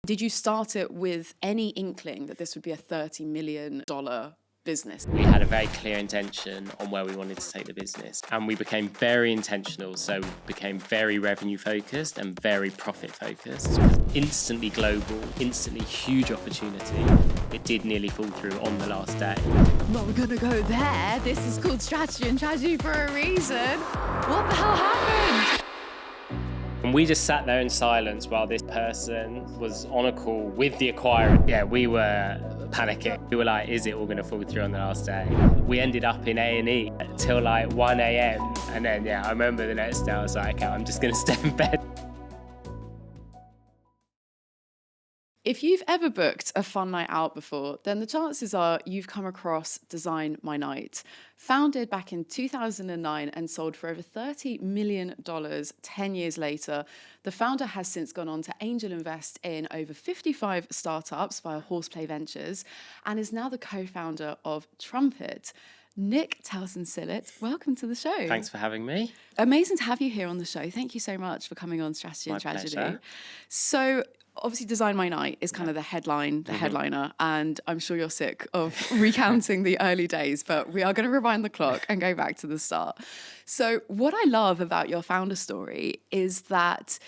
Did you start it with any inkling that this would be a $30 million business? We had a very clear intention on where we wanted to take the business, and we became very intentional. So we became very revenue focused and very profit focused. Instantly global, instantly huge opportunity. It did nearly fall through on the last day. Well, we're gonna go there. This is called strategy and tragedy for a reason. What the hell happened? And we just sat there in silence while this person was on a call with the acquirer. Yeah, we were panicking. We were like, is it all going to fall through on the last day? We ended up in A&E till like 1 a.m. And then, I remember the next day I was like, okay, I'm just going to stay in bed. If you've ever booked a fun night out before, then the chances are you've come across DesignMyNight. Founded back in 2009 and sold for over $30 million 10 years later, the founder has since gone on to angel invest in over 55 startups via Horseplay Ventures and is now the co-founder of Trumpet. Nick Telson-Sillett, welcome to the show. Thanks for having me. Amazing to have you here on the show. Thank you so much for coming on Strategy and Tragedy. Pleasure. So, obviously, DesignMyNight is kind of the headliner, and I'm sure you're sick of recounting the early days, but we are going to rewind the clock and go back to the start. So what I love about your founder story is that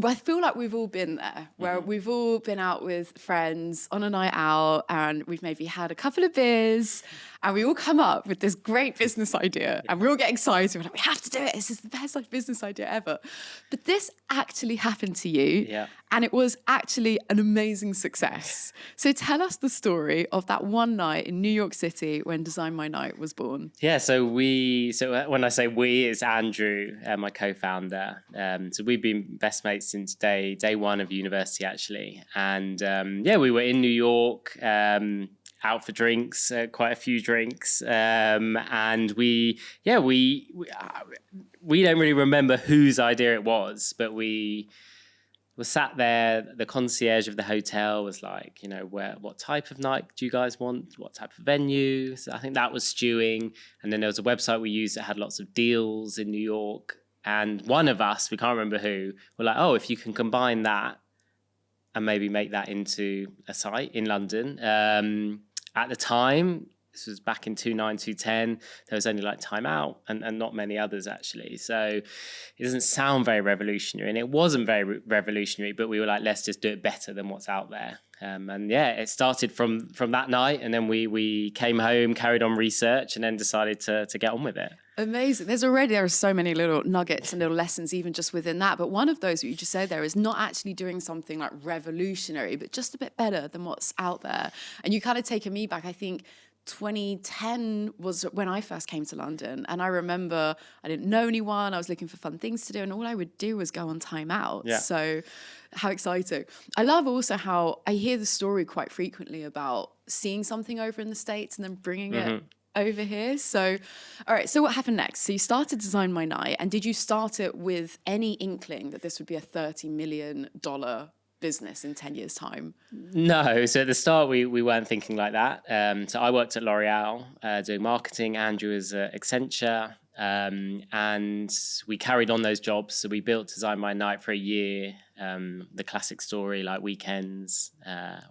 I feel like we've all been there, where we've all been out with friends on a night out and we've maybe had a couple of beers and we all come up with this great business idea and we all get excited. We're like, we have to do it. This is the best business idea ever. But this actually happened to you and it was actually an amazing success. So tell us the story of that one night in New York City when DesignMyNight was born. Yeah, so when I say we, it's Andrew, my co-founder. So we've been best mates since day one of university, actually. And we were in New York, out for drinks, quite a few drinks. And we don't really remember whose idea it was, but we were sat there. The concierge of the hotel was like, what type of night do you guys want? What type of venue? So I think that was stewing. And then there was a website we used that had lots of deals in New York. And one of us, we can't remember who, were like, oh, if you can combine that and maybe make that into a site in London. At the time, this was back in 2009, 2010, there was only like Time Out and not many others actually. So it doesn't sound very revolutionary, and it wasn't very revolutionary, but we were like, let's just do it better than what's out there. It started from that night, and then we came home, carried on research, and then decided to get on with it. Amazing. There are so many little nuggets and little lessons even just within that. But one of those that you just said there is not actually doing something like revolutionary, but just a bit better than what's out there. And you kind of taken me back, I think 2010 was when I first came to London. And I remember I didn't know anyone. I was looking for fun things to do. And all I would do was go on Time Out. Yeah. So how exciting. I love also how I hear the story quite frequently about seeing something over in the States and then bringing it over here. So, all right, so what happened next? So you started DesignMyNight, and did you start it with any inkling that this would be a $30 million business in 10 years' time? No, so at the start we weren't thinking like that. So I worked at L'Oreal doing marketing. Andrew was at Accenture. And we carried on those jobs. So we built DesignMyNight for a year. The classic story, like weekends,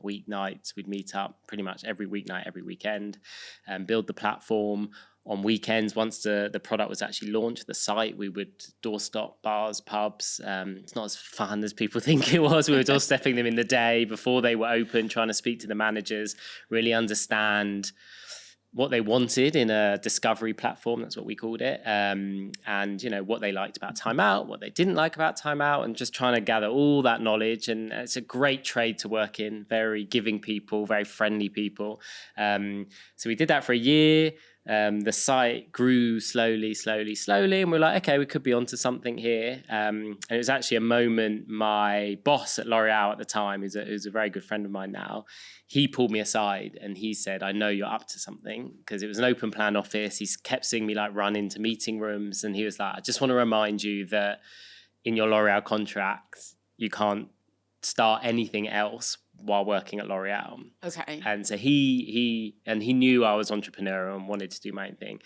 weeknights, we'd meet up pretty much every weeknight, every weekend, build the platform. On weekends, once the product was actually launched, the site, we would doorstop bars, pubs. It's not as fun as people think it was. We were doorstepping them in the day before they were open, trying to speak to the managers, really understand what they wanted in a discovery platform, that's what we called it, and what they liked about Time Out, what they didn't like about Time Out, and just trying to gather all that knowledge. And it's a great trade to work in, very giving people, very friendly people. So we did that for a year. The site grew slowly, and we're like, okay, we could be onto something here. And it was actually a moment, my boss at L'Oreal at the time, who's a very good friend of mine now, he pulled me aside and he said, I know you're up to something, because it was an open plan office. He kept seeing me like run into meeting rooms, and he was like, I just want to remind you that in your L'Oreal contracts, you can't start anything else while working at L'Oreal. Okay. And so he knew I was entrepreneurial and wanted to do my own thing.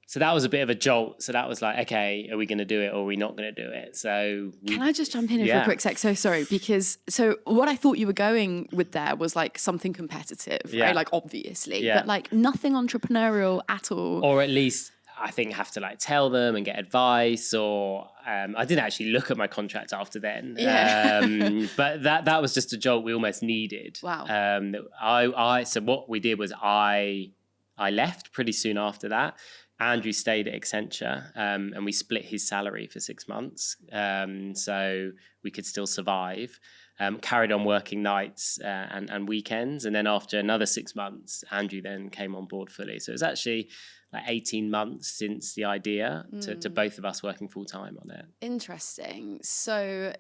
So that was a bit of a jolt. So that was like, okay, are we going to do it or are we not going to do it? So can I just jump in here for a quick sec? So sorry, because so what I thought you were going with there was like something competitive, right? Like obviously, but like nothing entrepreneurial at all. Or at least I think have to like tell them and get advice, or I didn't actually look at my contract after then. But that was just a jolt we almost needed. Wow. So what we did was I left pretty soon after that. Andrew stayed at Accenture, and we split his salary for 6 months, so we could still survive. Carried on working nights and weekends, and then after another 6 months, Andrew then came on board fully. So it was actually like 18 months since the idea to both of us working full time on it. Interesting. So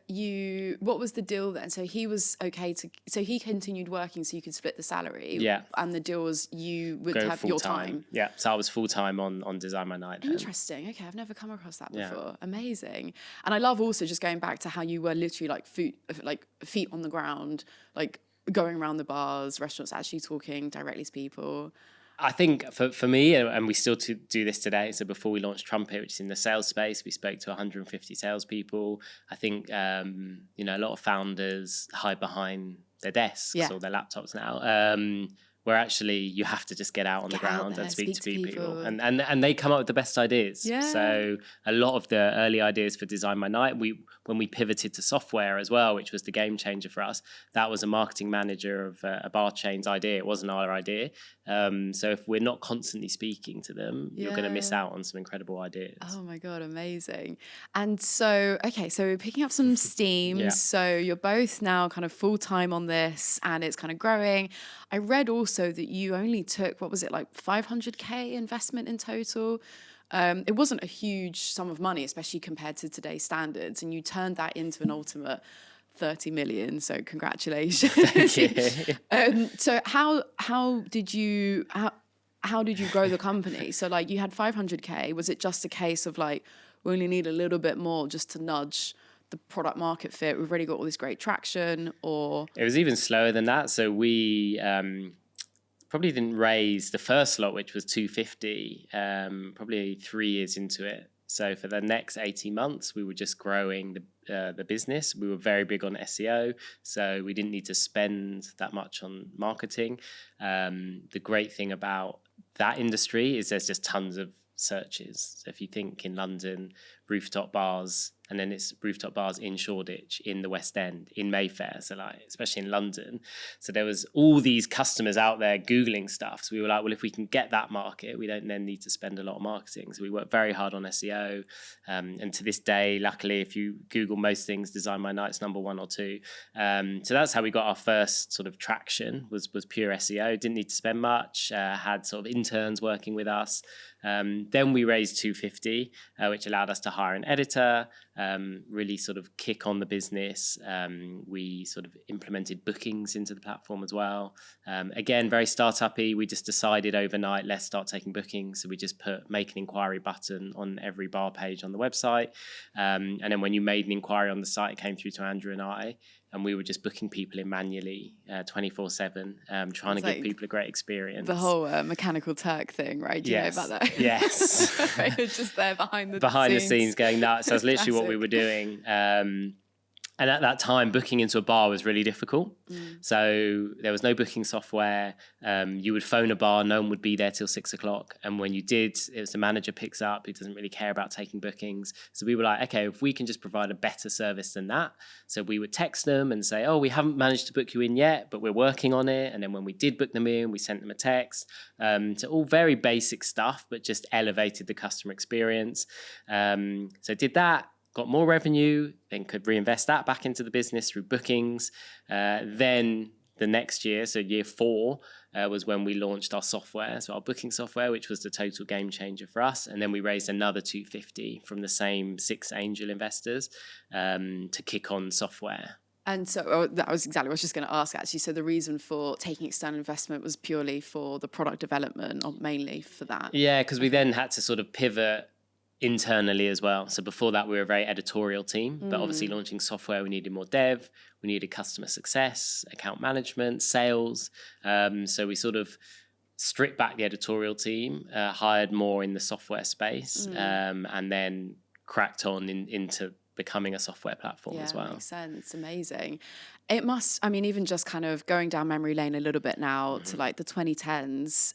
what was the deal then? So he was okay so he continued working so you could split the salary. Yeah. And the deal was you would Go have your time. Yeah. So I was full time on DesignMyNight. Interesting. Okay. I've never come across that before. Yeah. Amazing. And I love also just going back to how you were literally like feet on the ground, like going around the bars, restaurants, actually talking directly to people. I think for me, and we still do this today, so before we launched Trumpet, which is in the sales space, we spoke to 150 salespeople. I think, a lot of founders hide behind their desks or their laptops now, where actually you have to just get out on the ground and speak to people. And they come up with the best ideas. Yeah. So a lot of the early ideas for DesignMyNight, when we pivoted to software as well, which was the game changer for us, that was a marketing manager of a bar chain's idea. It wasn't our idea. So if we're not constantly speaking to them, you're going to miss out on some incredible ideas. Oh my God, amazing. And so, okay, so we're picking up some steam. So you're both now kind of full-time on this and it's kind of growing. I read also that you only took, what was it, like 500K investment in total? It wasn't a huge sum of money, especially compared to today's standards. And you turned that into an ultimate 30 million. So congratulations. Thank you. So how did you grow the company? So like you had 500K. Was it just a case of like, we only need a little bit more just to nudge the product market fit? We've already got all this great traction, or? It was even slower than that. So we probably didn't raise the first lot, which was 250, probably 3 years into it. So for the next 18 months, we were just growing the business. We were very big on SEO, so we didn't need to spend that much on marketing. The great thing about that industry is there's just tons of searches. So if you think in London, rooftop bars, and then it's rooftop bars in Shoreditch, in the West End, in Mayfair, so like especially in London. So there was all these customers out there Googling stuff. So we were like, well, if we can get that market, we don't then need to spend a lot of marketing. So we worked very hard on SEO. And to this day, luckily, if you Google most things, DesignMyNight's number 1 or 2. So that's how we got our first sort of traction, was pure SEO. Didn't need to spend much, had sort of interns working with us. Then we raised 250, which allowed us to hire an editor, really sort of kick on the business. We sort of implemented bookings into the platform as well. Again, very startup-y. We just decided overnight, let's start taking bookings. So we just make an inquiry button on every bar page on the website. And then when you made an inquiry on the site, it came through to Andrew and I. And we were just booking people in manually 24/7, trying to give people a great experience. The whole Mechanical Turk thing, right? Do you know about that? Yes. Right, it's just there behind the scenes going nuts. That's literally what we were doing. And at that time, booking into a bar was really difficult. So there was no booking software. You would phone a bar, no one would be there till 6 o'clock. And when you did, it was the manager picks up, who doesn't really care about taking bookings. So we were like, okay, if we can just provide a better service than that. So we would text them and say, oh, we haven't managed to book you in yet, but we're working on it. And then when we did book them in, we sent them a text. So all very basic stuff, but just elevated the customer experience. So did that. Got more revenue, then could reinvest that back into the business through bookings. Then the next year, so year 4, was when we launched our software, so our booking software, which was the total game changer for us. And then we raised another 250 from the same 6 angel investors to kick on software. And so that was exactly what I was just going to ask, actually. So the reason for taking external investment was purely for the product development, or mainly for that? Yeah, because we then had to sort of pivot internally as well. So before that, we were a very editorial team, but obviously launching software, we needed more dev, we needed customer success, account management, sales. So we sort of stripped back the editorial team, hired more in the software space, and then cracked on into becoming a software platform as well. Makes sense. Amazing. It must, I mean, even just kind of going down memory lane a little bit now to like the 2010s,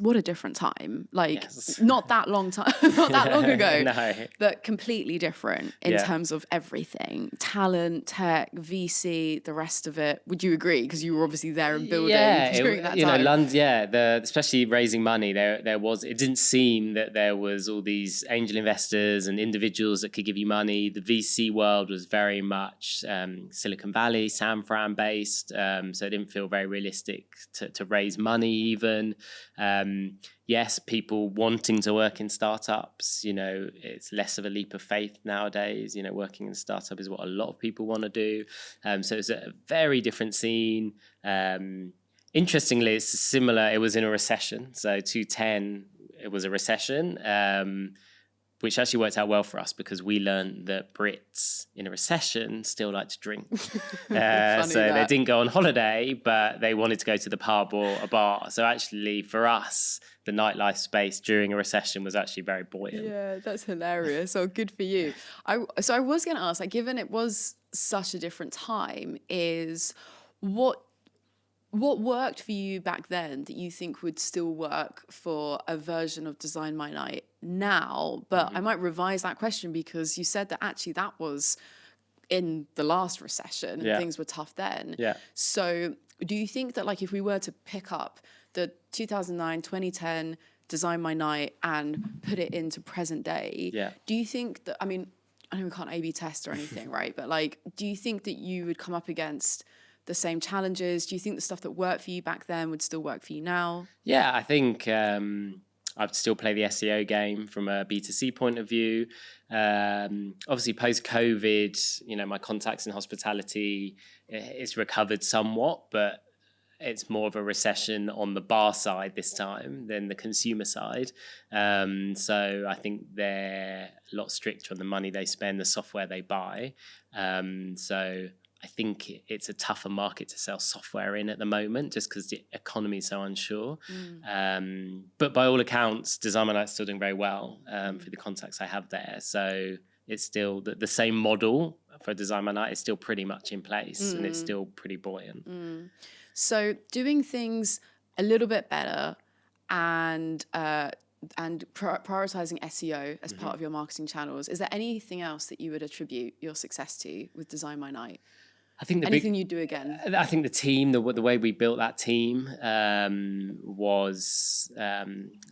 what a different time. Like not that long time, not that long ago, No. but completely different in terms of everything. Talent, tech, VC, the rest of it. Would you agree? Because you were obviously there and building during that time. London, especially raising money, there was, it didn't seem that there was all these angel investors and individuals that could give you money. The VC world was very much Silicon Valley, San Fran based. So it didn't feel very realistic to raise money even. Yes, people wanting to work in startups, it's less of a leap of faith nowadays. Working in a startup is what a lot of people want to do. So it's a very different scene. Interestingly, it's similar. It was in a recession. So 2010, it was a recession, which actually worked out well for us because we learned that Brits in a recession still like to drink. They didn't go on holiday, but they wanted to go to the pub or a bar. So actually for us, the nightlife space during a recession was actually very buoyant. Yeah, that's hilarious. Oh, good for you. I was going to ask, like, given it was such a different time, is what worked for you back then that you think would still work for a version of DesignMyNight now? But I might revise that question because you said that actually that was in the last recession and things were tough then. Yeah. So do you think that, like, if we were to pick up the 2009, 2010 DesignMyNight and put it into present day, do you think that, I mean, I know we can't A/B test or anything, right? But like, do you think that you would come up against the same challenges? Do you think the stuff that worked for you back then would still work for you now? Yeah, I think I'd still play the SEO game from a B2C point of view. Obviously, post-COVID, my contacts in hospitality, it's recovered somewhat, but it's more of a recession on the bar side this time than the consumer side. So I think they're a lot stricter on the money they spend, the software they buy. So I think it's a tougher market to sell software in at the moment just because the economy is so unsure. But by all accounts, DesignMyNight's still doing very well for the contacts I have there. So it's still the same model for DesignMyNight is still pretty much in place and it's still pretty buoyant. So doing things a little bit better and prioritizing SEO as part of your marketing channels, is there anything else that you would attribute your success to with DesignMyNight? I think anything you'd do again? I think the team, the way we built that team was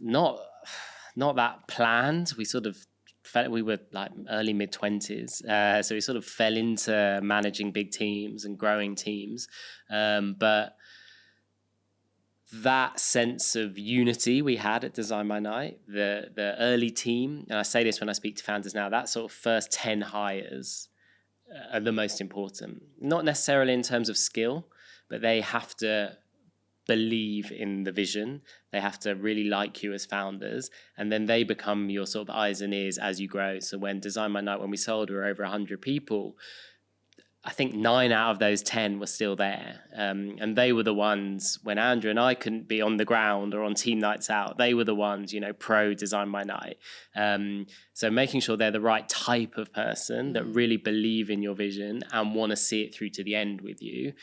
not that planned. We sort of we were like early mid-20s, so we sort of fell into managing big teams and growing teams, but that sense of unity we had at DesignMyNight, the early team, and I say this when I speak to founders now, that sort of first 10 hires are the most important. Not necessarily in terms of skill, but they have to believe in the vision. They have to really like you as founders, and then they become your sort of eyes and ears as you grow. So when DesignMyNight, when we sold, we were over 100 people. I think 9 out of those 10 were still there. And they were the ones when Andrew and I couldn't be on the ground or on team nights out, they were the ones, pro DesignMyNight. So making sure they're the right type of person that really believe in your vision and want to see it through to the end with you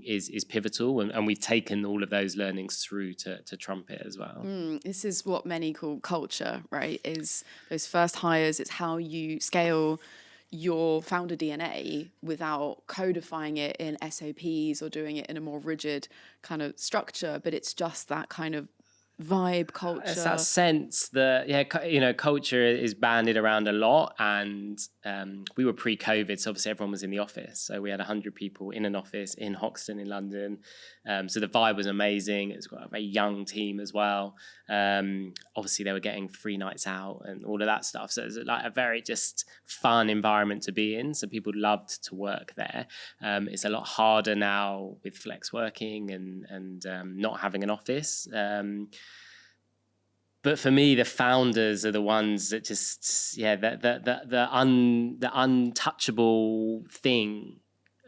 is pivotal. And we've taken all of those learnings through to Trumpet as well. This is what many call culture, right? Is those first hires, it's how you scale your founder DNA without codifying it in SOPs or doing it in a more rigid kind of structure, but it's just that kind of vibe, culture. It's that sense that, culture is bandied around a lot, and we were pre-COVID, so obviously everyone was in the office. So we had 100 people in an office in Hoxton in London. So the vibe was amazing. It's got a very young team as well. Obviously they were getting free nights out and all of that stuff. So it's like a very just fun environment to be in. So people loved to work there. It's a lot harder now with flex working and not having an office. But for me, the founders are the ones that just, the untouchable thing.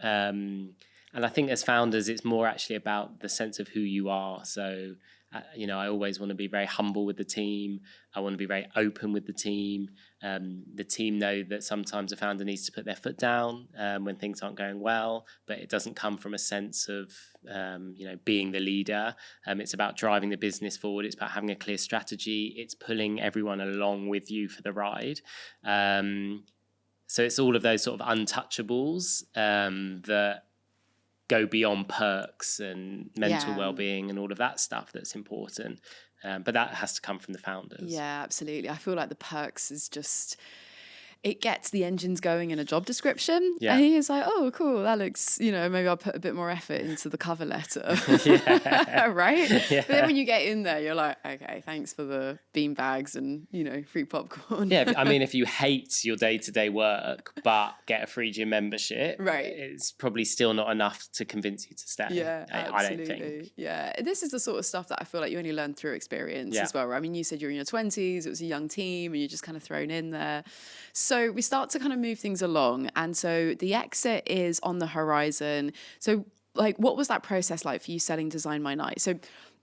And I think as founders, it's more actually about the sense of who you are. So I always want to be very humble with the team. I want to be very open with the team. The team know that sometimes a founder needs to put their foot down when things aren't going well, but it doesn't come from a sense of being the leader. It's about driving the business forward. It's about having a clear strategy. It's pulling everyone along with you for the ride. So it's all of those sort of untouchables that go beyond perks and mental well-being and all of that stuff that's important. But that has to come from the founders. Yeah, absolutely. I feel like the perks is just, it gets the engines going in a job description. Yeah. And he's like, oh, cool, that looks, maybe I'll put a bit more effort into the cover letter. Right? Yeah. But then when you get in there, you're like, okay, thanks for the bean bags and, free popcorn. Yeah, I mean, if you hate your day-to-day work, but get a free gym membership, right, it's probably still not enough to convince you to stay. Yeah, I don't think. Yeah, this is the sort of stuff that I feel like you only learn through experience as well. Right? I mean, you said you're in your 20s, it was a young team, and you're just kind of thrown in there. So we start to kind of move things along. And so the exit is on the horizon. So what was that process like for you selling DesignMyNight? So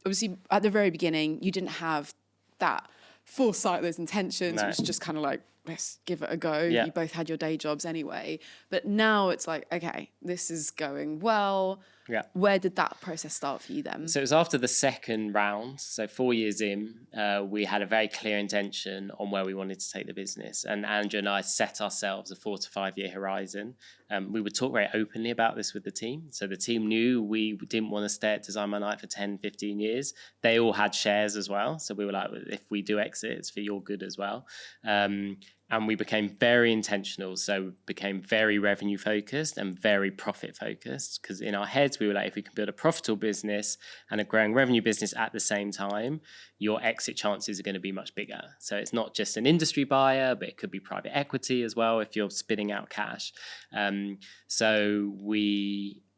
obviously at the very beginning, you didn't have that foresight, those intentions. No. It was just kind of like, let's give it a go. Yeah. You both had your day jobs anyway. But now it's like, okay, this is going well. Yeah. Where did that process start for you then? So it was after the second round. So 4 years in, we had a very clear intention on where we wanted to take the business. And Andrew and I set ourselves a 4 to 5 year horizon. We would talk very openly about this with the team. So the team knew we didn't want to stay at DesignMyNight for 10, 15 years. They all had shares as well. So we were like, if we do exit, it's for your good as well. And we became very intentional. So became very revenue focused and very profit focused. Because in our heads, we were like, if we can build a profitable business and a growing revenue business at the same time, your exit chances are going to be much bigger. So it's not just an industry buyer, but it could be private equity as well if you're spitting out cash. So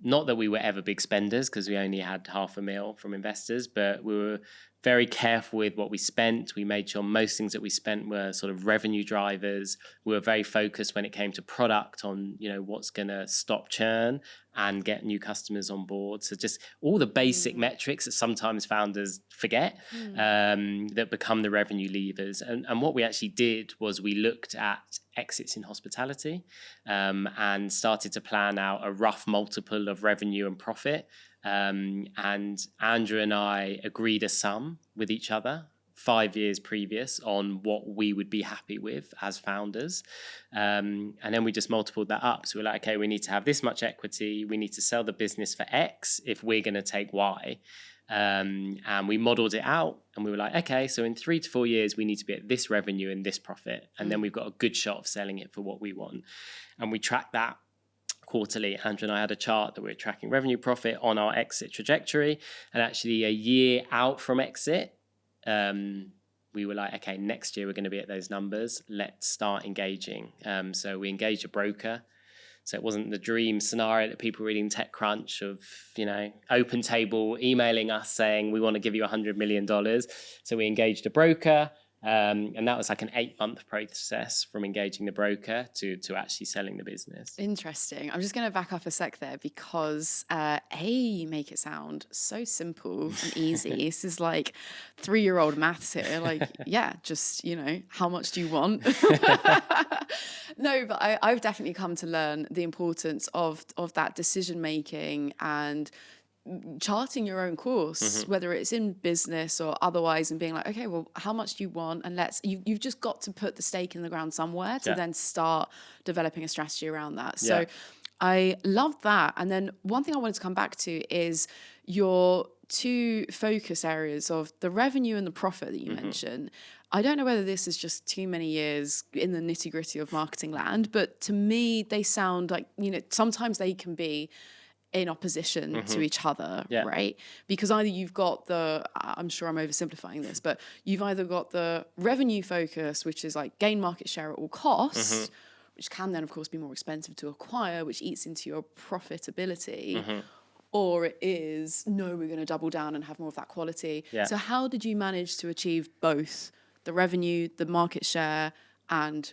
not that we were ever big spenders because we only had $500,000 from investors, but we were very careful with what we spent. We made sure most things that we spent were sort of revenue drivers. We were very focused when it came to product on, what's going to stop churn and get new customers on board. So just all the basic metrics that sometimes founders forget that become the revenue levers. And what we actually did was we looked at exits in hospitality and started to plan out a rough multiple of revenue and profit. And Andrew and I agreed a sum with each other 5 years previous on what we would be happy with as founders. And then we just multiplied that up. So we're like, okay, we need to have this much equity. We need to sell the business for X if we're going to take Y. And we modeled it out and we were like, okay, so in 3 to 4 years, we need to be at this revenue and this profit. And then we've got a good shot of selling it for what we want. And we tracked that quarterly. Andrew and I had a chart that we were tracking revenue profit on our exit trajectory. And actually a year out from exit, we were like, okay, next year we're going to be at those numbers. Let's start engaging. So we engaged a broker. So it wasn't the dream scenario that people reading TechCrunch of, open table emailing us saying we want to give you $100 million. So we engaged a broker. And that was like an 8-month process from engaging the broker to actually selling the business. Interesting. I'm just going to back up a sec there because you make it sound so simple and easy. This is like 3-year-old maths here. Like, just, how much do you want? No, but I've definitely come to learn the importance of that decision making and charting your own course, whether it's in business or otherwise, and being like, okay, well, how much do you want? And you've just got to put the stake in the ground somewhere to then start developing a strategy around that. So I love that. And then one thing I wanted to come back to is your 2 focus areas of the revenue and the profit that you mentioned. I don't know whether this is just too many years in the nitty gritty of marketing land, but to me, they sound like, sometimes they can be in opposition to each other, right? Because either you've got I'm sure I'm oversimplifying this, but you've either got the revenue focus, which is like gain market share at all costs, which can then of course be more expensive to acquire, which eats into your profitability, or it is, no, we're going to double down and have more of that quality. So how did you manage to achieve both the revenue, the market share, and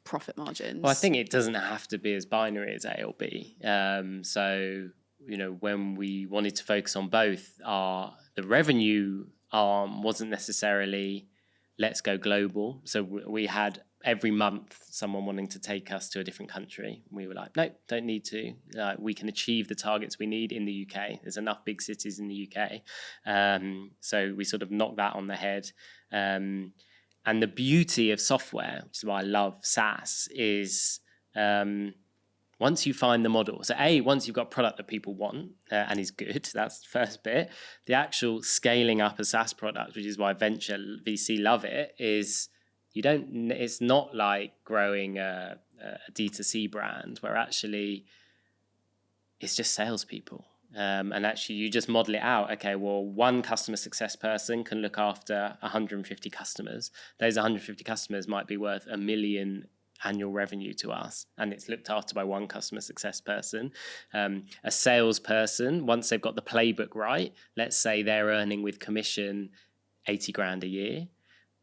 profit margins? Well, I think it doesn't have to be as binary as A or B. So, when we wanted to focus on both, the revenue arm wasn't necessarily let's go global. So we had every month someone wanting to take us to a different country. We were like, no, don't need to. We can achieve the targets we need in the UK. There's enough big cities in the UK. So we sort of knocked that on the head. And the beauty of software, which is why I love SaaS, is once you find the model. So once you've got a product that people want and is good, that's the first bit. The actual scaling up a SaaS product, which is why venture VC love it, is it's not like growing a D2C brand where actually it's just salespeople. And actually you just model it out. Okay, well, one customer success person can look after 150 customers. Those 150 customers might be worth $1 million annual revenue to us, and it's looked after by one customer success person. A salesperson, once they've got the playbook right, let's say they're earning with commission 80 grand a year,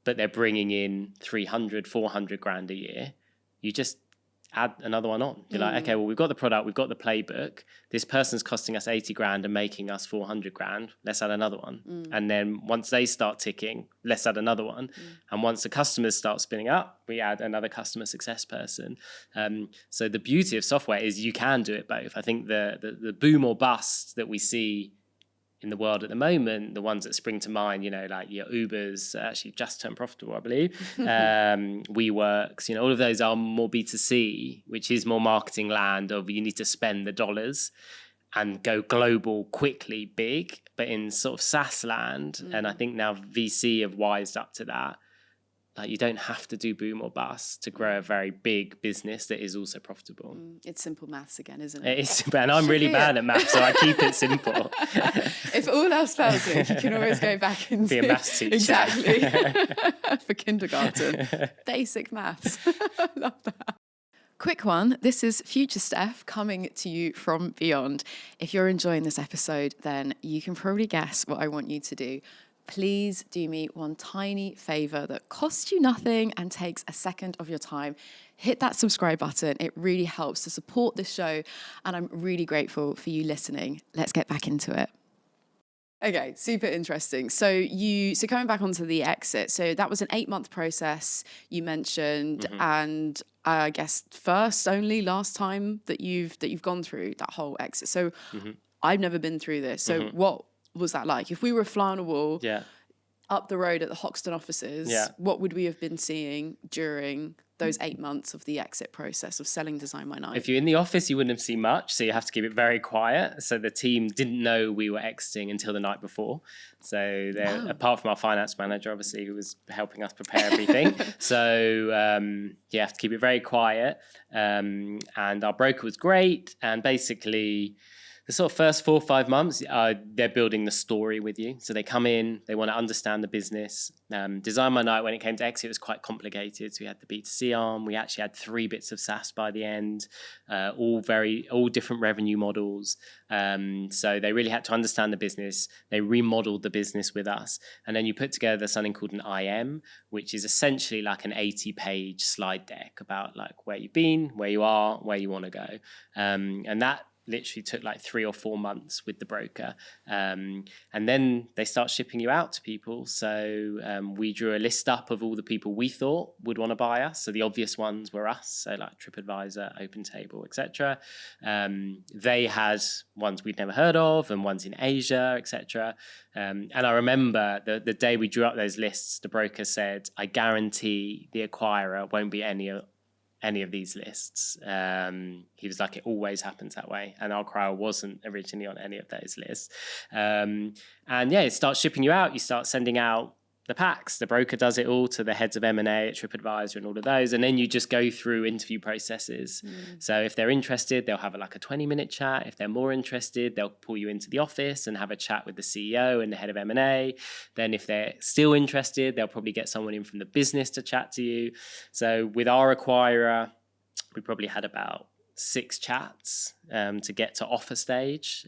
but they're bringing in 300, 400 grand a year. You just add another one on. You're like, okay, well, we've got the product, we've got the playbook. This person's costing us 80 grand and making us 400 grand. Let's add another one. And then once they start ticking, let's add another one. And once the customers start spinning up, we add another customer success person. So the beauty of software is you can do it both. I think the boom or bust that we see in the world at the moment, the ones that spring to mind, like your Ubers, actually just turned profitable, I believe. WeWorks, all of those are more B2C, which is more marketing land of you need to spend the dollars and go global quickly, big. But in sort of SaaS land, and I think now VC have wised up to that, like you don't have to do boom or bust to grow a very big business that is also profitable. It's simple maths again, isn't it? It is simple, and I'm really bad at maths, so I keep it simple. If all else fails, you can always go back into be a maths teacher. Exactly. For kindergarten. Basic maths. I love that. Quick one. This is future Steph coming to you from beyond. If you're enjoying this episode, then you can probably guess what I want you to do. Please do me one tiny favor that costs you nothing and takes a second of your time. Hit that subscribe button. It really helps to support this show, and I'm really grateful for you listening. Let's get back into it. Okay, super interesting. So coming back onto the exit, so that was an 8-month process you mentioned, and I guess last time that you've gone through that whole exit. So I've never been through this. So what was that like? If we were a fly on a wall up the road at the Hoxton offices, what would we have been seeing during those 8 months of the exit process of selling DesignMyNight? If you're in the office, you wouldn't have seen much, so you have to keep it very quiet. So the team didn't know we were exiting until the night before. So apart from our finance manager, obviously, who was helping us prepare everything. So you have to keep it very quiet. And our broker was great. And basically, the sort of first 4 or 5 months, they're building the story with you. So they come in, they want to understand the business. DesignMyNight, when it came to exit, was quite complicated. So we had the B2C arm. We actually had 3 bits of SaaS by the end, all different revenue models. So they really had to understand the business. They remodeled the business with us. And then you put together something called an IM, which is essentially like an 80-page slide deck about like where you've been, where you are, where you want to go. And that literally took like 3 or 4 months with the broker. And then they start shipping you out to people. So we drew a list up of all the people we thought would want to buy us. So the obvious ones were us, so like TripAdvisor, OpenTable, etc. They had ones we'd never heard of and ones in Asia, etc. And I remember the day we drew up those lists, the broker said, I guarantee the acquirer won't be any of these lists. He was like, it always happens that way. And our crowd wasn't originally on any of those lists. It starts shipping you out. You start sending out the packs. The broker does it all to the heads of M&A at TripAdvisor and all of those. And then you just go through interview processes. So if they're interested, they'll have a 20-minute chat. If they're more interested, they'll pull you into the office and have a chat with the CEO and the head of M&A. Then if they're still interested, they'll probably get someone in from the business to chat to you. So with our acquirer, we probably had about 6 chats to get to offer stage.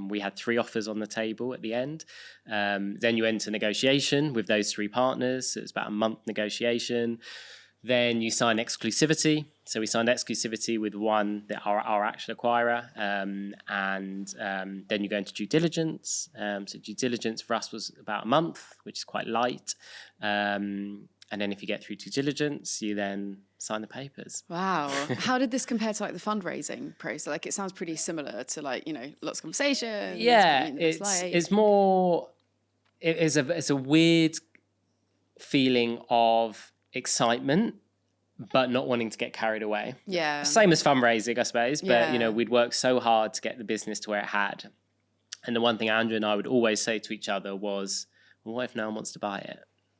We had 3 offers on the table at the end. Then you enter negotiation with those 3 partners. So it's about a month negotiation. Then you sign exclusivity. So we signed exclusivity with our actual acquirer, and then you go into due diligence. So due diligence for us was about a month, which is quite light. And then if you get through due diligence, you then sign the papers. Wow. How did this compare to like the fundraising process? Like it sounds pretty similar to like, you know, lots of conversations. Yeah, it's more, it's a weird feeling of excitement, but not wanting to get carried away. Yeah. Same as fundraising, I suppose. But, you know, we'd worked so hard to get the business to where it had. And the one thing Andrew and I would always say to each other was, well, what if no one wants to buy it?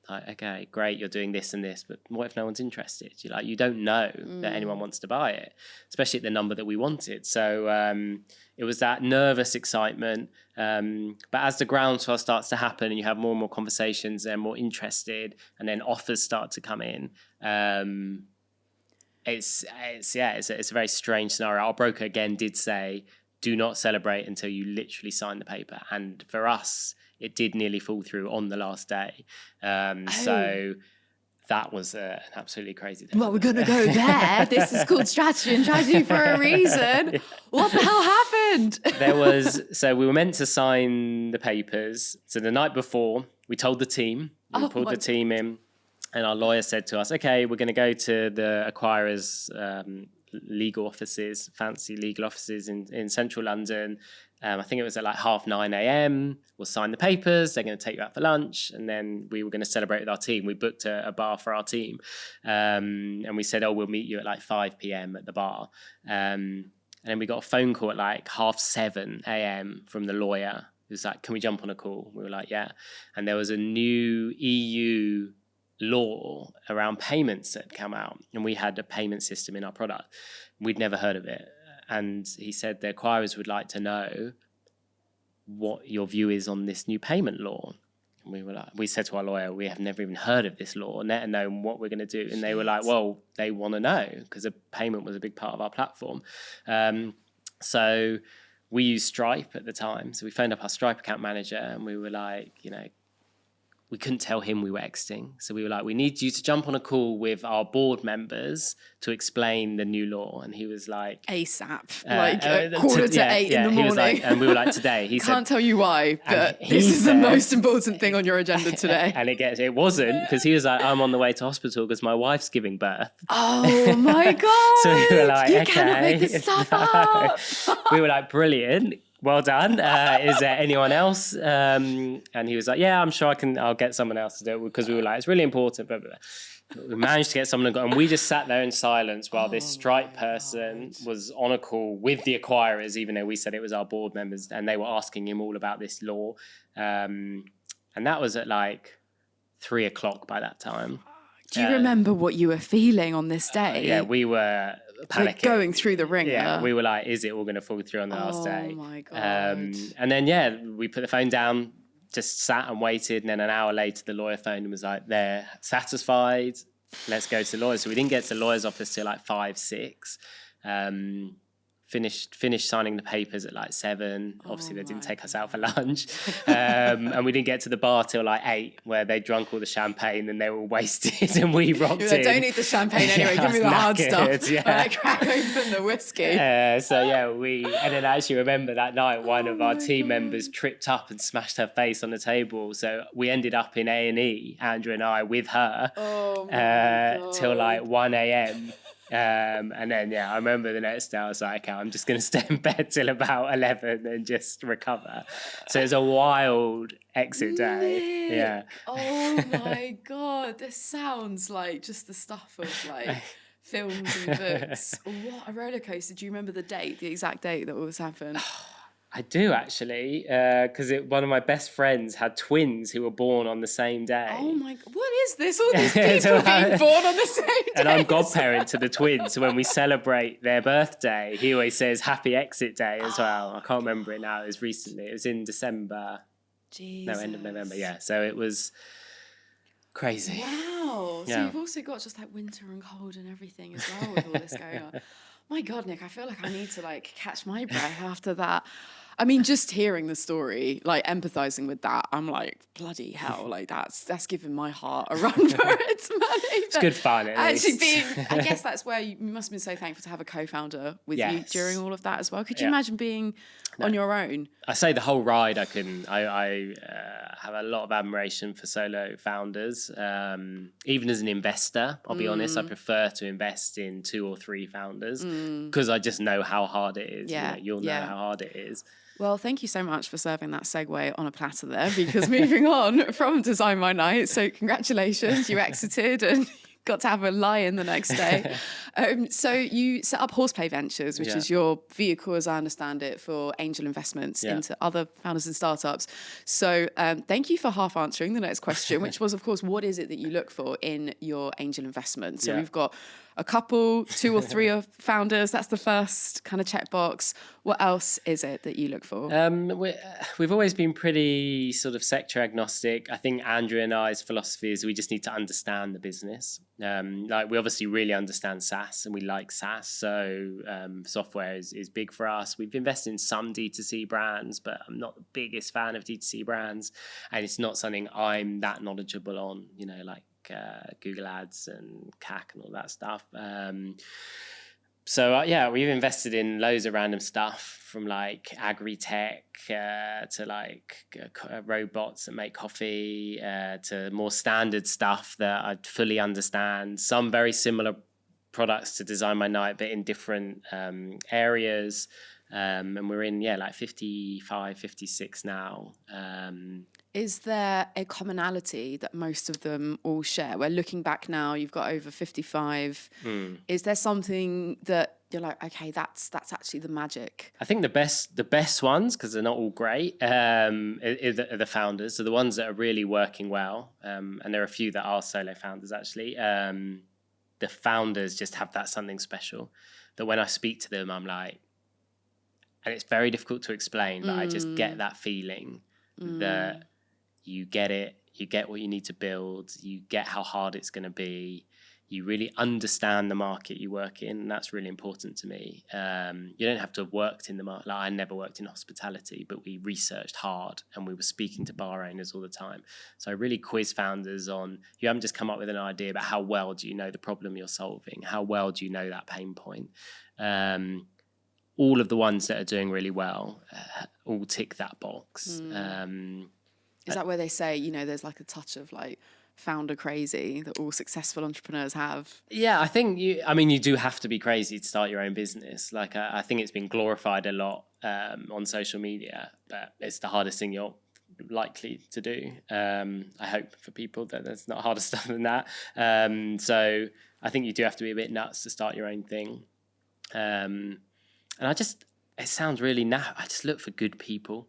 Like, okay, great, you're doing this and this, but what if no one's interested? You don't know that anyone wants to buy it, especially at the number that we wanted. So it was that nervous excitement. But as the groundswell starts to happen and you have more and more conversations, they're more interested, and then offers start to come in. It's a very strange scenario. Our broker again did say, do not celebrate until you literally sign the paper. And for us, it did nearly fall through on the last day. So that was an absolutely crazy day. Well, we're going to go there. This is called strategy and tragedy for a reason. What the hell happened? So we were meant to sign the papers. So the night before, we told the team, we pulled the team in, and our lawyer said to us, okay, we're going to go to the acquirer's legal offices, fancy legal offices in central London. I think it was at like 9:30 a.m. We'll sign the papers. They're going to take you out for lunch. And then we were going to celebrate with our team. We booked a bar for our team. And we said, we'll meet you at like 5 p.m. at the bar. And then we got a phone call at like 7:30 a.m. from the lawyer. He was like, can we jump on a call? We were like, yeah. And there was a new EU law around payments that had come out. And we had a payment system in our product. We'd never heard of it. And he said the acquirers would like to know what your view is on this new payment law. And we said to our lawyer, we have never even heard of this law, never known what we're going to do. And they were like, well, they want to know because a payment was a big part of our platform. So we used Stripe at the time. So we phoned up our Stripe account manager and we were like, we couldn't tell him we were exiting. So we were like, we need you to jump on a call with our board members to explain the new law. And he was like... ASAP, like 7:45 in the morning. He was like, and we were like, today. He Can't tell you why, but this is the most important thing on your agenda today. And it wasn't, because he was like, I'm on the way to hospital because my wife's giving birth. Oh my God. So we were like, you cannot make this stuff up. We were like, brilliant. Well done. Is there anyone else? And he was like, yeah, I'm sure I'll get someone else to do it, because we were like, it's really important. But we managed to get someone to go, and we just sat there in silence while this Stripe person was on a call with the acquirers, even though we said it was our board members, and they were asking him all about this law. And that was at like 3:00 by that time. Do you remember what you were feeling on this day? Yeah, we were panicking. Like going through the ringer. Yeah, we were like, is it all going to fall through on the last day? Oh my God. And then, we put the phone down, just sat and waited. And then an hour later, the lawyer phoned and was like, they're satisfied. Let's go to the lawyers. So we didn't get to the lawyer's office till like 5, 6. Finished signing the papers at like 7. Obviously, they didn't take us out for lunch. And we didn't get to the bar till like 8, where they drrank all the champagne and they were wasted, and we rocked in. Don't need the champagne anyway. Give me the hard stuff. Yeah. Like, crack open the whiskey. And then I actually remember that night, one of our team members tripped up and smashed her face on the table. So we ended up in A&E, Andrew and I, with her till like 1 a.m. And then, I remember the next day I was like, okay, I'm just going to stay in bed till about 11 and just recover. So it was a wild exit day. Nick. Yeah. Oh my God. This sounds like just the stuff of like films and books. What a roller coaster. Do you remember the exact date that all this happened? I do, actually, because one of my best friends had twins who were born on the same day. Oh my God, what is this? All these people being born on the same day. And I'm godparent to the twins, so when we celebrate their birthday, he always says happy exit day as well. I can't remember it now. It was recently. It was in December. Jesus. No, end of November, yeah. So it was crazy. Wow. Yeah. So you've also got just like winter and cold and everything as well with all this going on. My God, Nick, I feel like I need to like catch my breath after that. I mean, just hearing the story, like empathizing with that, I'm like, bloody hell, like that's giving my heart a run for its money. It's good fun. Actually I guess that's where you must have been so thankful to have a co-founder with you during all of that as well. Could you imagine being on your own? I say the whole ride, I have a lot of admiration for solo founders. Even as an investor, I'll be honest, I prefer to invest in 2 or 3 founders because I just know how hard it is. Yeah. You'll know how hard it is. Well, thank you so much for serving that segue on a platter there, because moving on from DesignMyNight, so congratulations, you exited and got to have a lie-in the next day. So you set up Horseplay Ventures, which is your vehicle, as I understand it, for angel investments into other founders and startups. So thank you for half answering the next question, which was, of course, what is it that you look for in your angel investment? So we've got a couple, 2 or 3 of founders. That's the first kind of checkbox. What else is it that you look for? We've always been pretty sort of sector agnostic. I think Andrew and I's philosophy is we just need to understand the business. Like we obviously really understand SaaS and we like SaaS. So software is big for us. We've invested in some D2C brands, but I'm not the biggest fan of D2C brands. And it's not something I'm that knowledgeable on, like Google Ads and CAC and all that stuff. We've invested in loads of random stuff, from like agri-tech to like robots that make coffee to more standard stuff that I fully understand. Some very similar products to DesignMyNight, but in different areas. And we're in, like 55, 56 now. Is there a commonality that most of them all share? We're looking back now, you've got over 55. Is there something that you're like, okay, that's actually the magic? I think the best ones, because they're not all great, are the founders. So the ones that are really working well, and there are a few that are solo founders actually. The founders just have that something special that when I speak to them, I'm like, and it's very difficult to explain, but I just get that feeling that you get it, you get what you need to build, you get how hard it's going to be, you really understand the market you work in, and that's really important to me. You don't have to have worked in the market. Like, I never worked in hospitality, but we researched hard and we were speaking to bar owners all the time. So I really quiz founders on, you haven't just come up with an idea, but how well do you know the problem you're solving? How well do you know that pain point? All of the ones that are doing really well all tick that box. Is that where they say, there's like a touch of like founder crazy that all successful entrepreneurs have? Yeah, I think you do have to be crazy to start your own business. Like I think it's been glorified a lot on social media, but it's the hardest thing you're likely to do. I hope for people that there's not harder stuff than that. So I think you do have to be a bit nuts to start your own thing. And it sounds really naff. I just look for good people.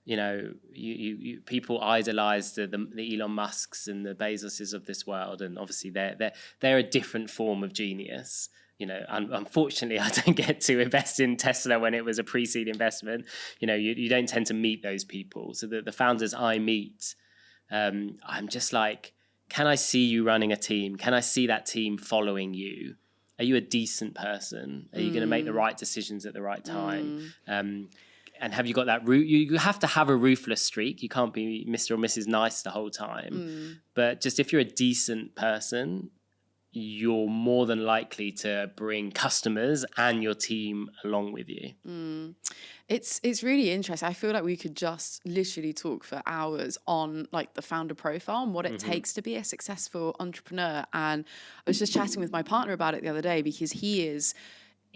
You people idolize the Elon Musks and the Bezoses of this world, and obviously they're a different form of genius. Unfortunately, I don't get to invest in Tesla when it was a pre-seed investment. You don't tend to meet those people. So the founders I meet, I'm just like, can I see you running a team? Can I see that team following you? Are you a decent person? Are you going to make the right decisions at the right time? And have you got that you have to have a ruthless streak. You can't be Mr. or Mrs. Nice the whole time. But just if you're a decent person, you're more than likely to bring customers and your team along with you. It's really interesting. I feel like we could just literally talk for hours on like the founder profile and what it takes to be a successful entrepreneur. And I was just chatting with my partner about it the other day, because he is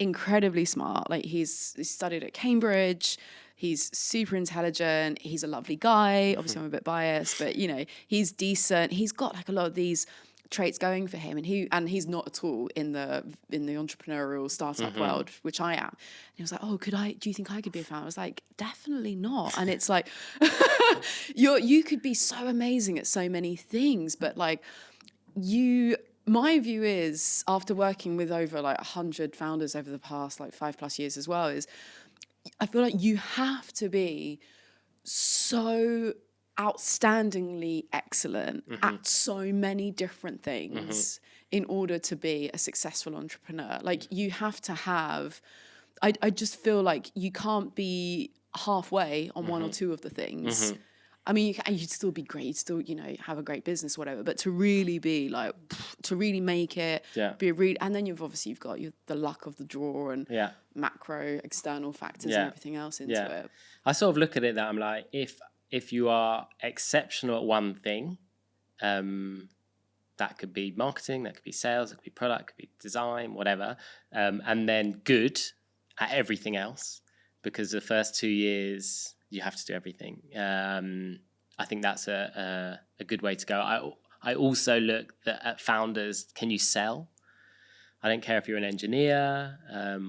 incredibly smart. Like he studied at Cambridge. He's super intelligent. He's a lovely guy. Obviously, I'm a bit biased, but he's decent. He's got like a lot of these traits going for him, and he's not at all in the entrepreneurial startup world, which I am. And he was like, "Oh, do you think I could be a founder?" I was like, "Definitely not." And it's like, you could be so amazing at so many things, but like my view is, after working with over like 100 founders over the past like 5+ years as well, is I feel like you have to be so outstandingly excellent at so many different things in order to be a successful entrepreneur. Like you have to have, I just feel like you can't be halfway on one or two of the things, I mean, you'd still be great, you'd still, you know, have a great business, whatever. But to really be like, to really make it, be a real, and then you've got the luck of the draw and macro external factors and everything else into it. I sort of look at it that I'm like, if you are exceptional at one thing, that could be marketing, that could be sales, that could be product, could be design, whatever, and then good at everything else, because the first 2 years you have to do everything. I think that's a good way to go. I also look at founders. Can you sell? I don't care if you're an engineer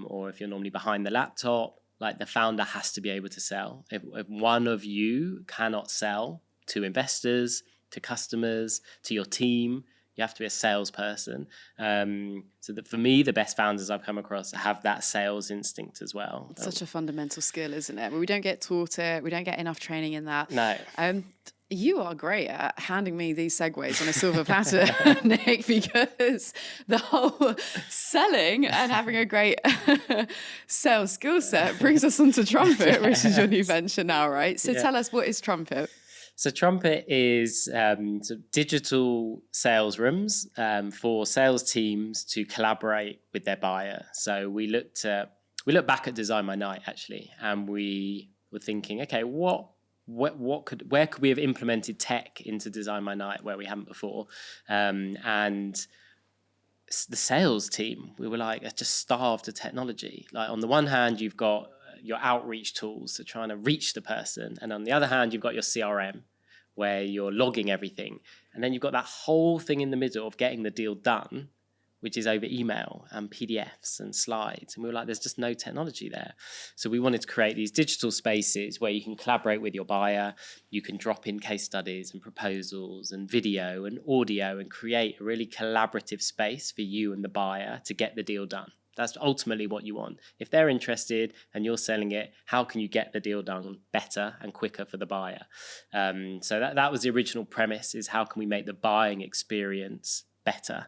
or if you're normally behind the laptop. Like, the founder has to be able to sell. If one of you cannot sell to investors, to customers, to your team, you have to be a salesperson. So that for me, the best founders I've come across have that sales instinct as well. It's such a fundamental skill, isn't it? We don't get taught it. We don't get enough training in that. No. You are great at handing me these segues on a silver platter, Nick, because the whole selling and having a great sales skill set brings us onto Trumpet, which is your new venture now, right? So tell us, what is Trumpet? So Trumpet is digital sales rooms for sales teams to collaborate with their buyer. So we look back at DesignMyNight actually, and we were thinking, okay, where could we have implemented tech into DesignMyNight where we haven't before? And the sales team, we were like, it's just starved of technology. Like, on the one hand, you've got your outreach tools, so trying to reach the person, and on the other hand, you've got your CRM where you're logging everything, and then you've got that whole thing in the middle of getting the deal done, which is over email and PDFs and slides. And we were like, there's just no technology there. So we wanted to create these digital spaces where you can collaborate with your buyer, you can drop in case studies and proposals and video and audio and create a really collaborative space for you and the buyer to get the deal done. That's ultimately what you want. If they're interested and you're selling it, how can you get the deal done better and quicker for the buyer? So that was the original premise, is how can we make the buying experience better?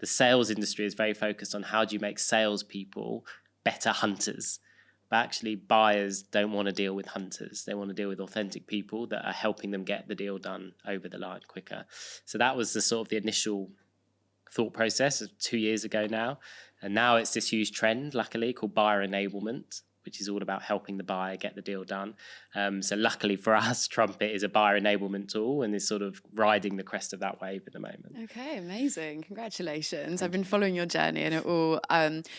The sales industry is very focused on how do you make salespeople better hunters. But actually, buyers don't want to deal with hunters. They want to deal with authentic people that are helping them get the deal done over the line quicker. So that was the initial thought process of 2 years ago now. And now it's this huge trend, luckily, called buyer enablement, which is all about helping the buyer get the deal done. So luckily for us, Trumpet is a buyer enablement tool and is sort of riding the crest of that wave at the moment. Okay, amazing. Congratulations. I've been following your journey, and it all,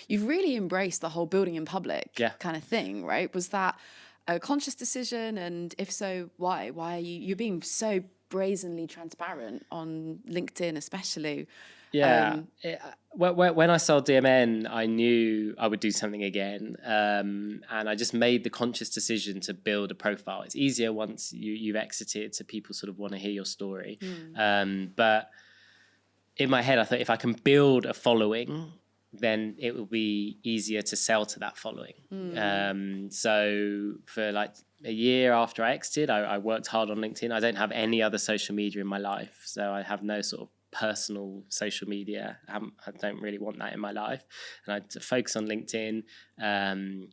you've really embraced the whole building in public kind of thing, right? Was that a conscious decision? And if so, why? Why are you're being so brazenly transparent on LinkedIn especially? Yeah. When I sold DMN, I knew I would do something again. And I just made the conscious decision to build a profile. It's easier once you've exited, so people sort of want to hear your story. But in my head, I thought if I can build a following, then it will be easier to sell to that following. So for like a year after I exited, I worked hard on LinkedIn. I don't have any other social media in my life. So I have no sort of personal social media. I don't really want that in my life. And I focus on LinkedIn. And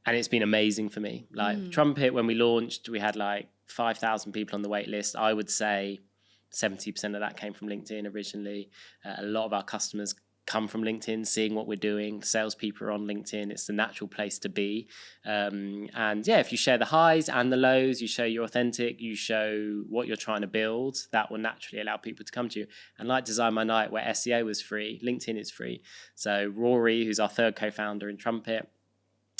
it's been amazing for me. Like Trumpet, when we launched, we had like 5,000 people on the wait list. I would say 70% of that came from LinkedIn originally. A lot of our customers come from LinkedIn, seeing what we're doing. Salespeople are on LinkedIn. It's the natural place to be. And yeah, if you share the highs and the lows, you show you're authentic, you show what you're trying to build, that will naturally allow people to come to you. And like DesignMyNight, where SEO was free, LinkedIn is free. So Rory, who's our third co-founder in Trumpet,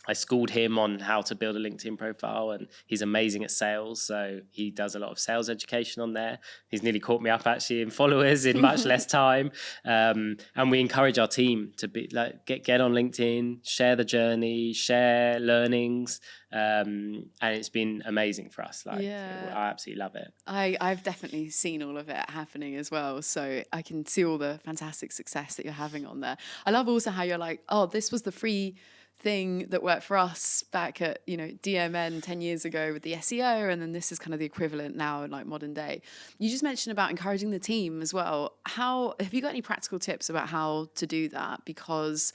I schooled him on how to build a LinkedIn profile, and he's amazing at sales. So he does a lot of sales education on there. He's nearly caught me up actually in followers in much less time. And we encourage our team to be like, get on LinkedIn, share the journey, share learnings. And it's been amazing for us. I absolutely love it. I've definitely seen all of it happening as well. So I can see all the fantastic success that you're having on there. I love also how you're like, oh, this was the free thing that worked for us back at, DMN 10 years ago with the SEO, and then this is kind of the equivalent now in like modern day. You just mentioned about encouraging the team as well. How have you got any practical tips about how to do that? Because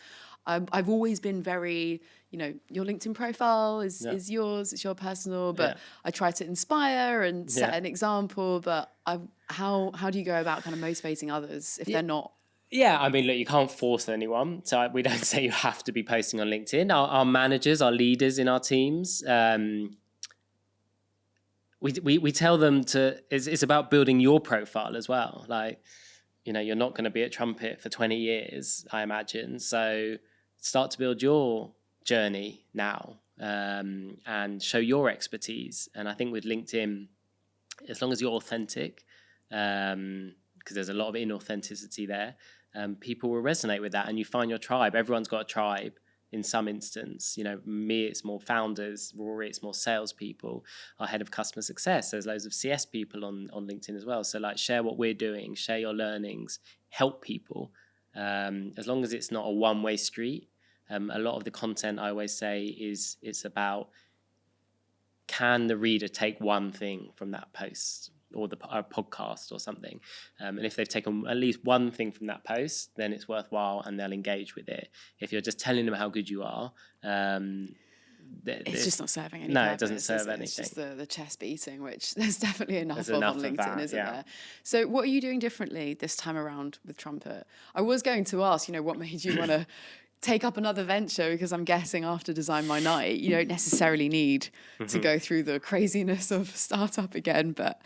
I've always been very, your LinkedIn profile is yours, it's your personal, but I try to inspire and set an example. But how do you go about kind of motivating others if they're not? Yeah, I mean, look, you can't force anyone. So we don't say you have to be posting on LinkedIn. Our managers, our leaders in our teams, we tell them it's about building your profile as well. Like, you're not going to be at Trumpet for 20 years, I imagine. So start to build your journey now, and show your expertise. And I think with LinkedIn, as long as you're authentic, because there's a lot of inauthenticity there, people will resonate with that, and you find your tribe. Everyone's got a tribe in some instance. Me, it's more founders. Rory, it's more salespeople. Our head of customer success, there's loads of CS people on LinkedIn as well. So like, share what we're doing, share your learnings, help people. As long as it's not a one-way street. A lot of the content, I always say, it's about, can the reader take one thing from that post or a podcast or something, and if they've taken at least one thing from that post, then it's worthwhile and they'll engage with it. If you're just telling them how good you are, it's just not serving any no purpose, it doesn't serve anything. It's just the chest beating, which there's definitely enough of enough on LinkedIn, that, isn't there? So what are you doing differently this time around with Trumpet? I was going to ask, what made you want to take up another venture, because I'm guessing after DesignMyNight, you don't necessarily need to go through the craziness of startup again, but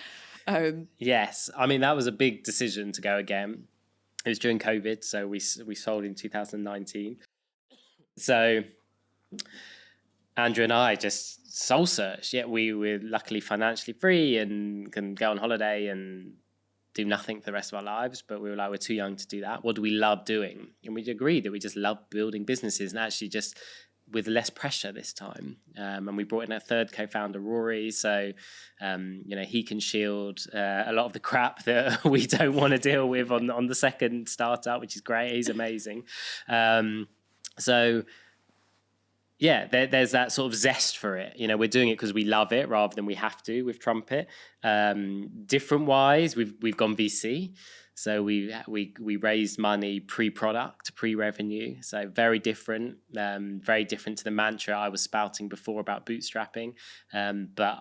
yes, I mean, that was a big decision to go again. It was during COVID, so we sold in 2019. So Andrew and I just soul searched. Yet we were luckily financially free and can go on holiday and do nothing for the rest of our lives. But we were like, we're too young to do that. What do we love doing? And we agreed that we just love building businesses, and actually just with less pressure this time. And we brought in a third co-founder, Rory. So, he can shield a lot of the crap that we don't want to deal with on the second startup, which is great. He's amazing. There's that sort of zest for it. We're doing it because we love it rather than we have to with Trumpet. Different wise, we've gone VC. So we raised money pre-product, pre-revenue. So very different to the mantra I was spouting before about bootstrapping. But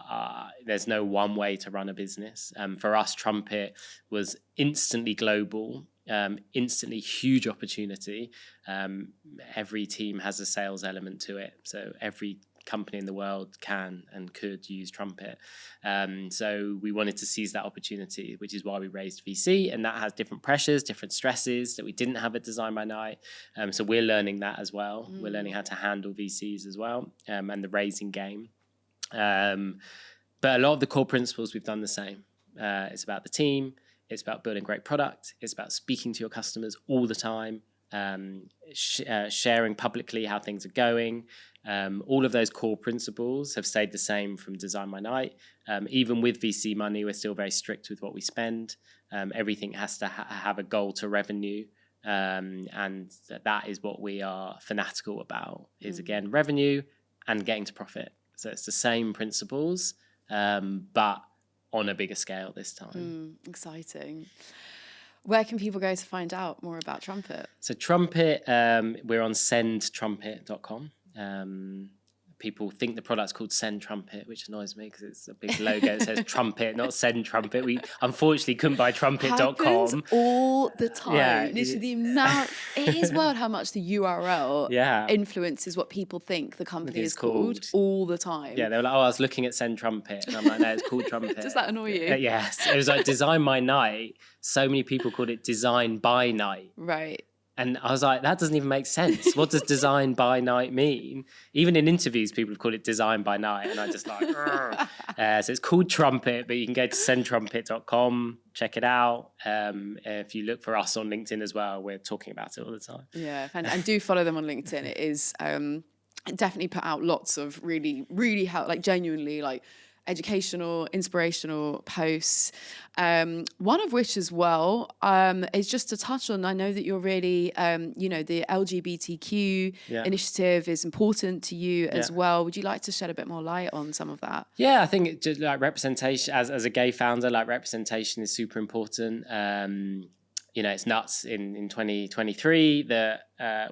there's no one way to run a business. For us, Trumpet was instantly global. Instantly huge opportunity. Every team has a sales element to it. So every company in the world can and could use Trumpet. So we wanted to seize that opportunity, which is why we raised VC, and that has different pressures, different stresses that we didn't have at DesignMyNight. So we're learning that as well. We're learning how to handle VCs as well, and the raising game. But a lot of the core principles, we've done the same. It's about the team. It's about building great product. It's about speaking to your customers all the time, sharing publicly how things are going. All of those core principles have stayed the same from DesignMyNight. Even with VC money, we're still very strict with what we spend. Everything has to have a goal to revenue. And that is what we are fanatical about, is again, revenue and getting to profit. So it's the same principles, but on a bigger scale this time. Exciting. Where can people go to find out more about Trumpet? So Trumpet, we're on sendtrumpet.com. People think the product's called Send Trumpet, which annoys me because it's a big logo that says Trumpet, not Send Trumpet. We unfortunately couldn't buy trumpet.com. Happens all the time. Yeah. Literally the amount. It is wild how much the URL influences what people think the company is called all the time. Yeah, they were like, I was looking at Send Trumpet. And I'm like, no, it's called Trumpet. Does that annoy you? Yes. It was like DesignMyNight. So many people called it Design by Night. Right. And I was like, that doesn't even make sense. What does Design by Night mean? Even in interviews, people have called it Design by Night. And I just like, so it's called Trumpet, but you can go to sendtrumpet.com, check it out. If you look for us on LinkedIn as well, we're talking about it all the time. Yeah, and do follow them on LinkedIn. It is definitely put out lots of really, really genuinely educational, inspirational posts. One of which as well is just to touch on, I know that you're really, the LGBTQ initiative is important to you as well. Would you like to shed a bit more light on some of that? Yeah, I think just representation, as a gay founder, representation is super important. it's nuts in 2023 that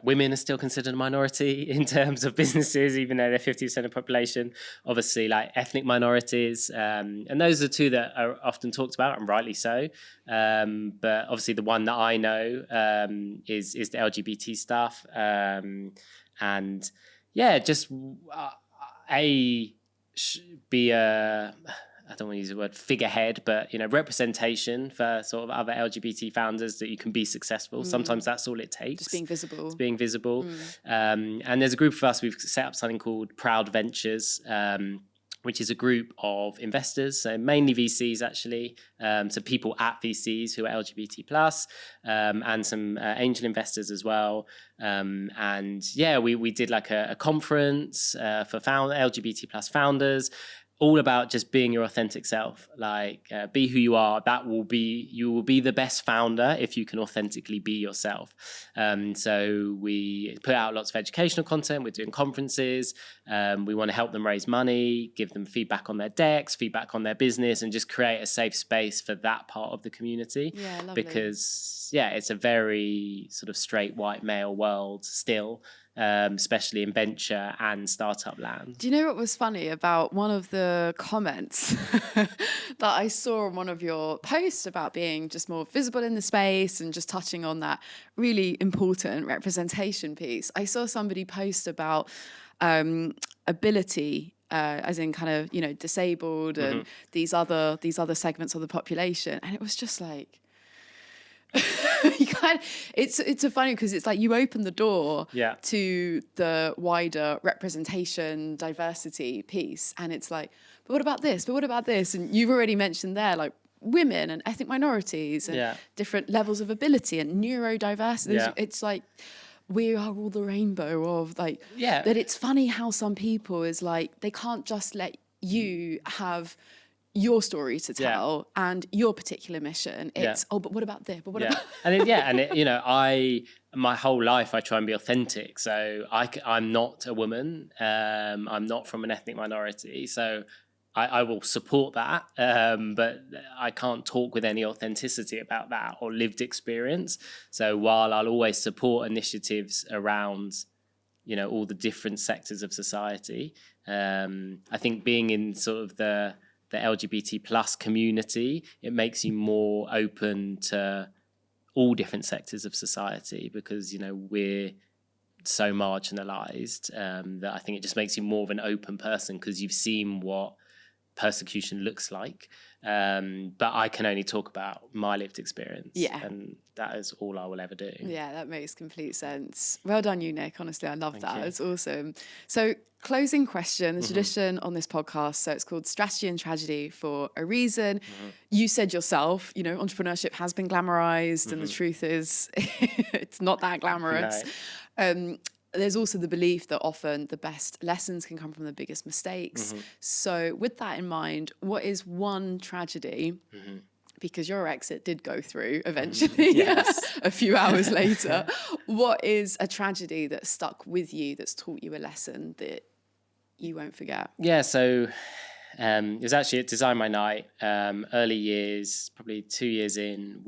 women are still considered a minority in terms of businesses, even though they're 50% of the population. Obviously, like ethnic minorities, and those are two that are often talked about, and rightly so. But obviously, the one that I know is the LGBT stuff, and yeah, just be a, I don't want to use the word figurehead, but representation for sort of other LGBT founders that you can be successful. Sometimes that's all it takes. Just being visible. It's being visible. And there's a group of us, we've set up something called Proud Ventures, which is a group of investors, so mainly VCs actually, so people at VCs who are LGBT plus, and some angel investors as well. And yeah, we did like a conference for LGBT plus founders, all about just being your authentic self, like be who you are. You will be the best founder if you can authentically be yourself. So we put out lots of educational content. We're doing conferences. We want to help them raise money, give them feedback on their decks, feedback on their business, and just create a safe space for that part of the community. Yeah, lovely. Because it's a very sort of straight white male world still. Especially in venture and startup land. Do you know what was funny about one of the comments that I saw on one of your posts about being just more visible in the space and just touching on that really important representation piece? I saw somebody post about ability, as in kind of, disabled and these other segments of the population. And it was just like, it's a funny, because it's like you open the door to the wider representation, diversity piece, and it's like, but what about this? But what about this? And you've already mentioned there, like women and ethnic minorities and different levels of ability and neurodiversity. Yeah. It's like we are all the rainbow of like that. It's funny how some people is like they can't just let you have your story to tell and your particular mission. It's but what about this? But what about and my whole life I try and be authentic. So I'm not a woman. I'm not from an ethnic minority. So I will support that, but I can't talk with any authenticity about that or lived experience. So while I'll always support initiatives around all the different sectors of society, I think being in sort of the LGBT plus community, it makes you more open to all different sectors of society, because we're so marginalized that I think it just makes you more of an open person, because you've seen what persecution looks like. But I can only talk about my lived experience, and that is all I will ever do. Yeah, that makes complete sense. Well done, you, Nick. Honestly, I love that. It's awesome. So, closing question, the tradition on this podcast. So it's called Strategy and Tragedy for a reason. You said yourself, entrepreneurship has been glamorized, and the truth is it's not that glamorous. No. There's also the belief that often the best lessons can come from the biggest mistakes. So with that in mind, what is one tragedy, because your exit did go through eventually, a few hours later, what is a tragedy that stuck with you, that's taught you a lesson that you won't forget? Yeah, so it was actually at DesignMyNight, early years, probably 2 years in,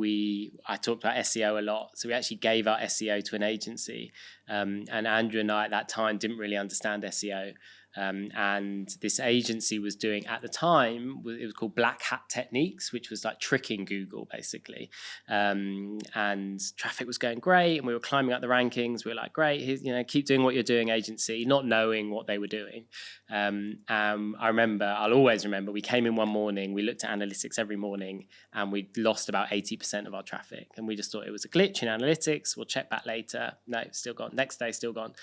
I talked about SEO a lot. So we actually gave our SEO to an agency. And Andrew and I at that time didn't really understand SEO. And this agency was doing, at the time, it was called Black Hat Techniques, which was like tricking Google, basically. And traffic was going great, and we were climbing up the rankings. We were like, great, keep doing what you're doing, agency, not knowing what they were doing. I'll always remember, we came in one morning, we looked at analytics every morning, and we lost about 80% of our traffic. And we just thought it was a glitch in analytics. We'll check back later. No, still gone. Next day, still gone.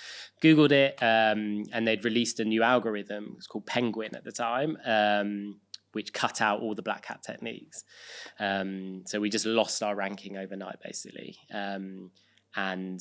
Googled it, and they'd released a new algorithm. It was called Penguin at the time, which cut out all the black hat techniques. So we just lost our ranking overnight, basically. And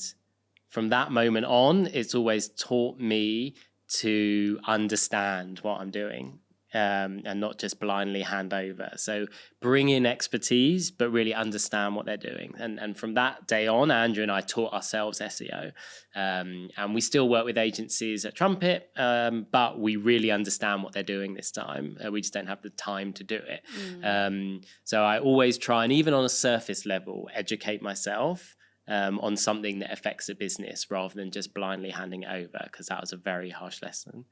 from that moment on, it's always taught me to understand what I'm doing. and not just blindly hand over. So bring in expertise, but really understand what they're doing. And from that day on, Andrew and I taught ourselves SEO. And we still work with agencies at Trumpet, but we really understand what they're doing this time. We just don't have the time to do it. So I always try, and even on a surface level, educate myself on something that affects the business rather than just blindly handing it over, because that was a very harsh lesson.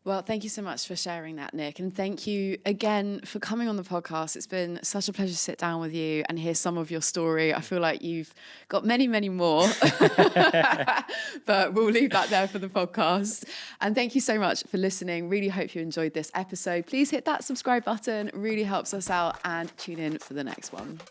Well, thank you so much for sharing that, Nick. And thank you again for coming on the podcast. It's been such a pleasure to sit down with you and hear some of your story. I feel like you've got many, many more, but we'll leave that there for the podcast. And thank you so much for listening. Really hope you enjoyed this episode. Please hit that subscribe button. It really helps us out, and tune in for the next one.